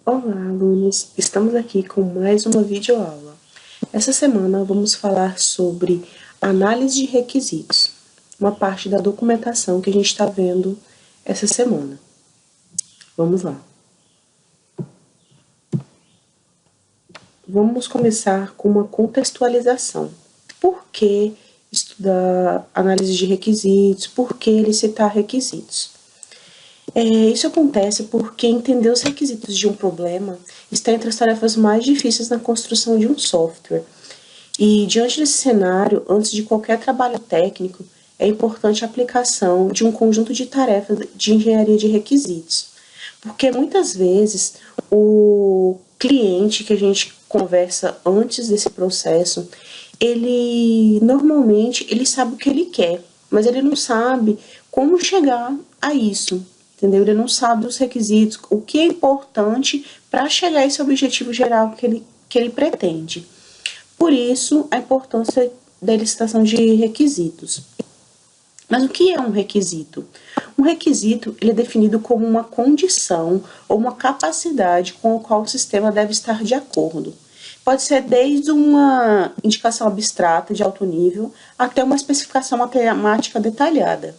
Olá, alunos! Estamos aqui com mais uma videoaula. Essa semana vamos falar sobre análise de requisitos, uma parte da documentação que a gente está vendo essa semana. Vamos lá. Vamos começar com uma contextualização. Por que estudar análise de requisitos? Por que licitar requisitos? Isso acontece porque entender os requisitos de um problema está entre as tarefas mais difíceis na construção de um software. E diante desse cenário, antes de qualquer trabalho técnico, é importante a aplicação de um conjunto de tarefas de engenharia de requisitos. Porque muitas vezes o cliente que a gente conversa antes desse processo, ele normalmente ele sabe o que ele quer, mas ele não sabe como chegar a isso, entendeu? Ele não sabe os requisitos, o que é importante para chegar a esse objetivo geral que ele pretende. Por isso, a importância da licitação de requisitos. Mas o que é um requisito? Um requisito ele é definido como uma condição ou uma capacidade com a qual o sistema deve estar de acordo. Pode ser desde uma indicação abstrata de alto nível até uma especificação matemática detalhada.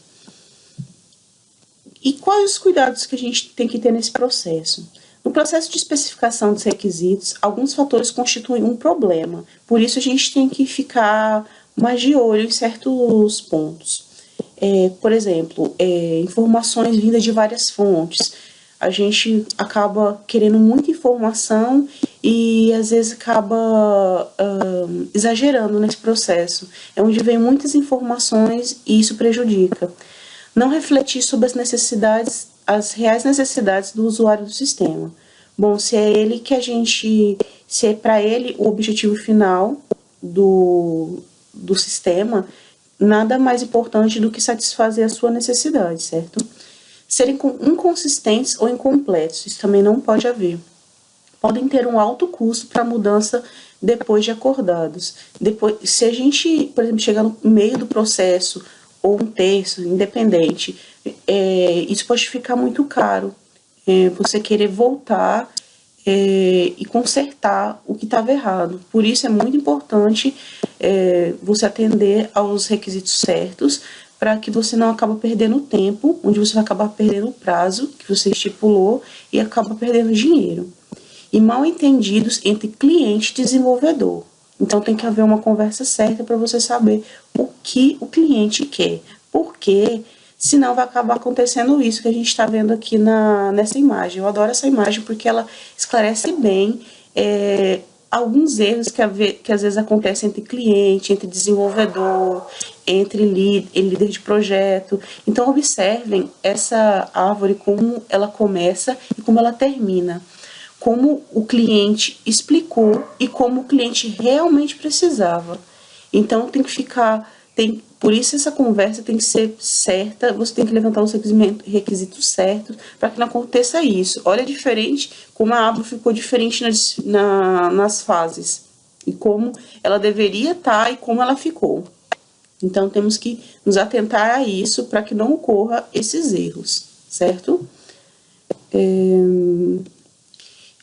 E quais os cuidados que a gente tem que ter nesse processo? No processo de especificação dos requisitos, alguns fatores constituem um problema, por isso a gente tem que ficar mais de olho em certos pontos. Por exemplo, informações vindas de várias fontes. A gente acaba querendo muita informação e às vezes acaba exagerando nesse processo. É onde vem muitas informações e isso prejudica. Não refletir sobre as reais necessidades do usuário do sistema. Bom, se é para ele o objetivo final do sistema, nada mais importante do que satisfazer a sua necessidade, certo? Serem inconsistentes ou incompletos, isso também não pode haver. Podem ter um alto custo para mudança depois de acordados. Se a gente, por exemplo, chegar no meio do processo ou um terço independente, isso pode ficar muito caro. Você querer voltar e consertar o que estava errado. Por isso é muito importante você atender aos requisitos certos, para que você não acabe perdendo tempo, onde você vai acabar perdendo o prazo que você estipulou e acaba perdendo dinheiro. E mal entendidos entre cliente e desenvolvedor. Então tem que haver uma conversa certa para você saber o que o cliente quer. Porque senão vai acabar acontecendo isso que a gente está vendo aqui nessa imagem. Eu adoro essa imagem porque ela esclarece bem alguns erros que às vezes acontecem entre cliente, entre desenvolvedor, entre líder de projeto. Então observem essa árvore, como ela começa e como ela termina. Como o cliente explicou e como o cliente realmente precisava. Então tem que ficar, por isso essa conversa tem que ser certa, você tem que levantar os requisitos certos para que não aconteça isso. Olha diferente como a árvore ficou diferente nas fases e como ela deveria estar e como ela ficou. Então temos que nos atentar a isso para que não ocorra esses erros, certo?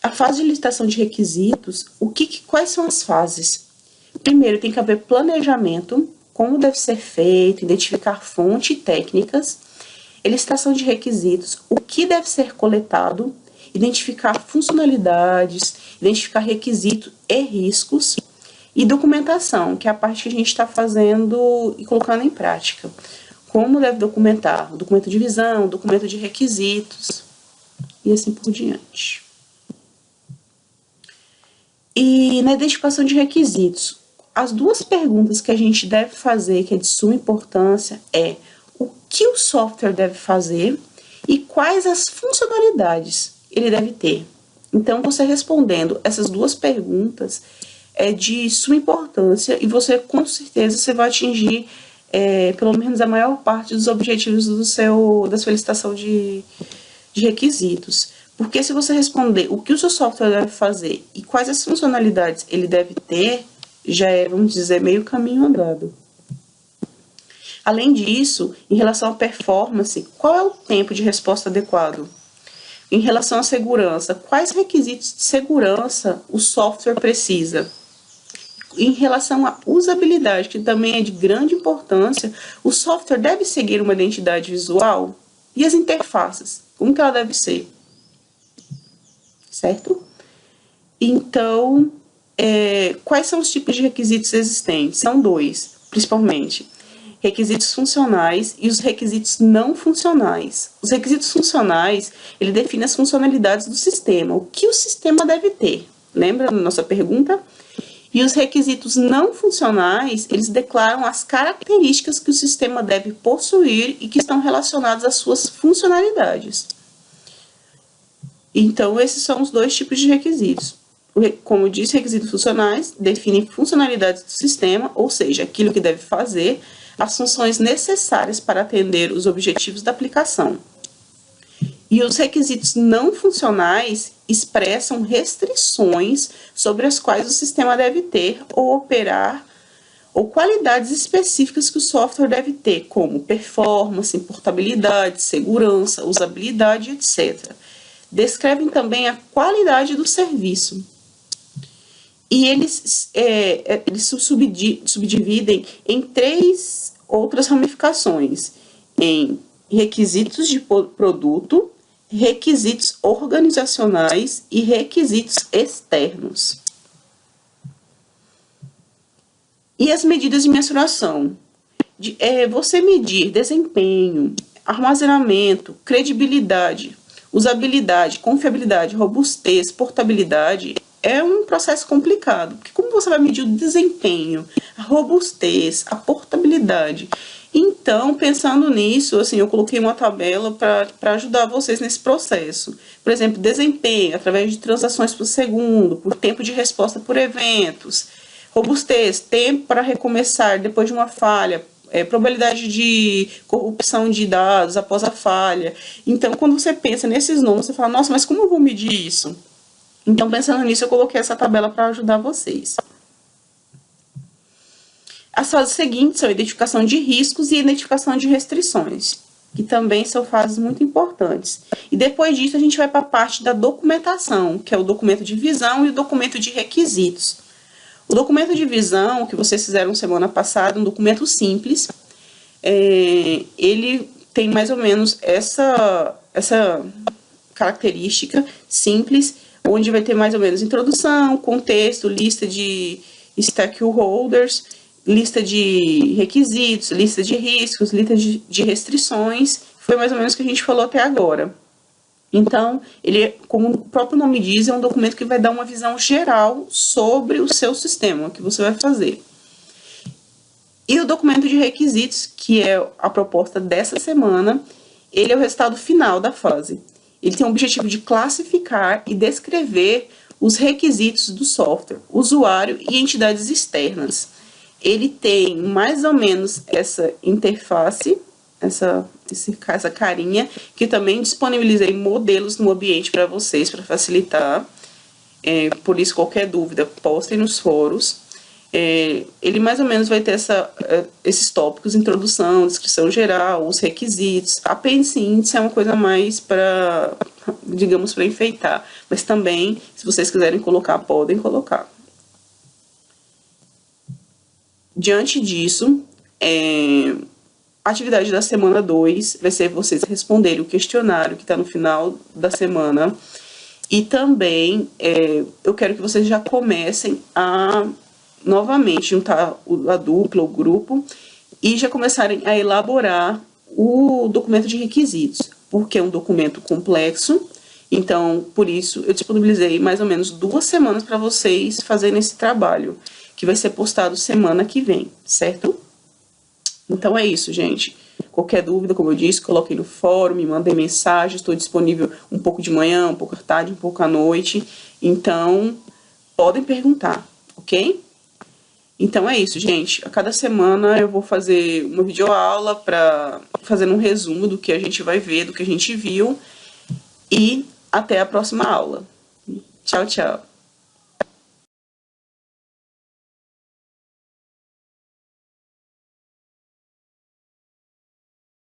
A fase de licitação de requisitos, quais são as fases? Primeiro, tem que haver planejamento, como deve ser feito, identificar fonte e técnicas, licitação de requisitos, o que deve ser coletado, identificar funcionalidades, identificar requisitos e riscos, e documentação, que é a parte que a gente está fazendo e colocando em prática. Como deve documentar? Documento de visão, documento de requisitos, e assim por diante. E na identificação de requisitos, as duas perguntas que a gente deve fazer, que é de suma importância, é o que o software deve fazer e quais as funcionalidades ele deve ter. Então, você respondendo essas duas perguntas é de suma importância e você, com certeza, você vai atingir pelo menos a maior parte dos objetivos da sua licitação de requisitos. Porque se você responder o que o seu software deve fazer e quais as funcionalidades ele deve ter, já é, vamos dizer, meio caminho andado. Além disso, em relação à performance, qual é o tempo de resposta adequado? em relação à segurança, quais requisitos de segurança o software precisa? Em relação à usabilidade, que também é de grande importância, o software deve seguir uma identidade visual? E as interfaces? Como que ela deve ser? Certo? Então, quais são os tipos de requisitos existentes? São dois, principalmente. Requisitos funcionais e os requisitos não funcionais. Os requisitos funcionais, ele define as funcionalidades do sistema, o que o sistema deve ter. Lembra da nossa pergunta? E os requisitos não funcionais, eles declaram as características que o sistema deve possuir e que estão relacionadas às suas funcionalidades. Então, esses são os dois tipos de requisitos. Como eu disse, requisitos funcionais definem funcionalidades do sistema, ou seja, aquilo que deve fazer, as funções necessárias para atender os objetivos da aplicação. E os requisitos não funcionais expressam restrições sobre as quais o sistema deve ter ou operar, ou qualidades específicas que o software deve ter, como performance, portabilidade, segurança, usabilidade, etc. Descrevem também a qualidade do serviço. E eles se subdividem em 3 outras ramificações, em requisitos de produto, requisitos organizacionais e requisitos externos. E as medidas de mensuração? Você medir desempenho, armazenamento, credibilidade, usabilidade, confiabilidade, robustez, portabilidade, é um processo complicado, porque como você vai medir o desempenho, a robustez, a portabilidade? Então, pensando nisso, assim, eu coloquei uma tabela para ajudar vocês nesse processo. Por exemplo, desempenho, através de transações por segundo, por tempo de resposta por eventos. Robustez, tempo para recomeçar depois de uma falha. Probabilidade de corrupção de dados após a falha. Então, quando você pensa nesses números, você fala, nossa, mas como eu vou medir isso? Então, pensando nisso, eu coloquei essa tabela para ajudar vocês. As fases seguintes são a identificação de riscos e a identificação de restrições, que também são fases muito importantes. E depois disso, a gente vai para a parte da documentação, que é o documento de visão e o documento de requisitos. O documento de visão, que vocês fizeram semana passada, um documento simples, ele tem mais ou menos essa característica simples, onde vai ter mais ou menos introdução, contexto, lista de stakeholders, lista de requisitos, lista de riscos, lista de restrições. Foi mais ou menos o que a gente falou até agora. Então, ele, como o próprio nome diz, é um documento que vai dar uma visão geral sobre o seu sistema, o que você vai fazer. E o documento de requisitos, que é a proposta dessa semana, ele é o resultado final da fase. Ele tem o objetivo de classificar e descrever os requisitos do software, usuário e entidades externas. Ele tem mais ou menos essa interface, essa carinha, que também disponibilizei modelos no ambiente para vocês, para facilitar. Por isso, qualquer dúvida, postem nos fóruns. Ele mais ou menos vai ter esses tópicos, introdução, descrição geral, os requisitos. Apêndice e índice é uma coisa mais para, digamos, para enfeitar. Mas também, se vocês quiserem colocar, podem colocar. Diante disso, a atividade da semana 2 vai ser vocês responderem o questionário que está no final da semana. E também, eu quero que vocês já comecem a, novamente, juntar a dupla, o grupo, e já começarem a elaborar o documento de requisitos, porque é um documento complexo. Então, por isso, eu disponibilizei mais ou menos 2 semanas para vocês fazerem esse trabalho, que vai ser postado semana que vem, certo? Então é isso, gente. Qualquer dúvida, como eu disse, coloquem no fórum, me mandem mensagem. Estou disponível um pouco de manhã, um pouco à tarde, um pouco à noite. Então, podem perguntar, ok? Então é isso, gente. A cada semana eu vou fazer uma videoaula para fazer um resumo do que a gente vai ver, do que a gente viu. E até a próxima aula. Tchau, tchau.